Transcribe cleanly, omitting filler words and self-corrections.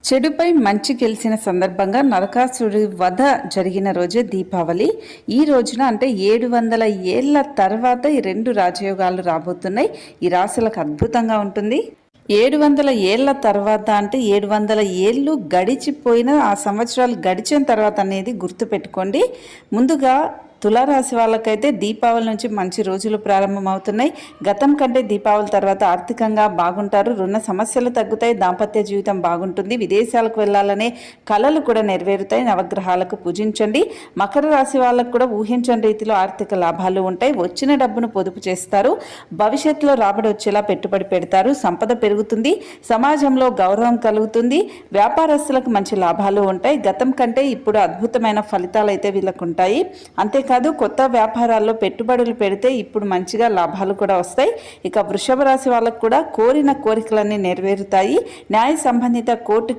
చెడుపై మంచి గెలిచిన సందర్భంగా నరకాసుడి వధ జరిగిన రోజే దీపావళి. ఈ రోజున అంటే 700 ఏళ్ల తర్వాత ఈ రెండు రాజయోగాలు రాబోతున్నాయి. ఈ రాశులకు అద్భుతంగా ఉంటుంది. 700 ఏళ్ల తర్వాత అంటే 700 ఏళ్ళు గడిచిపోయిన ఆ సంవత్సరాలు గడిచిన తర్వాత అనేది గుర్తుపెట్టుకోండి. ముందుగా తులారాశి వాళ్ళకైతే దీపావళి నుంచి మంచి రోజులు ప్రారంభమవుతున్నాయి. గతం కంటే దీపావళి తర్వాత ఆర్థికంగా బాగుంటారు. రుణ సమస్యలు తగ్గుతాయి. దాంపత్య జీవితం బాగుంటుంది. విదేశాలకు వెళ్ళాలనే కళలు కూడా నెరవేరుతాయి. నవగ్రహాలకు పూజించండి. మకర రాశి వాళ్ళకు కూడా ఊహించని రీతిలో ఆర్థిక లాభాలు ఉంటాయి. వచ్చిన డబ్బును పొదుపు చేస్తారు. భవిష్యత్తులో రాబడి వచ్చేలా పెట్టుబడి పెడతారు. సంపద పెరుగుతుంది. సమాజంలో గౌరవం కలుగుతుంది. వ్యాపారస్తులకు మంచి లాభాలు ఉంటాయి. గతం కంటే ఇప్పుడు అద్భుతమైన ఫలితాలు అయితే వీళ్ళకు ఉంటాయి. అంతేకాదు కొత్త వ్యాపారాల్లో పెట్టుబడులు పెడితే ఇప్పుడు మంచిగా లాభాలు కూడా వస్తాయి. ఇక వృషభ రాశి వాళ్ళకు కూడా కోరిన కోరికలన్నీ నెరవేరుతాయి. న్యాయ సంబంధిత కోర్టు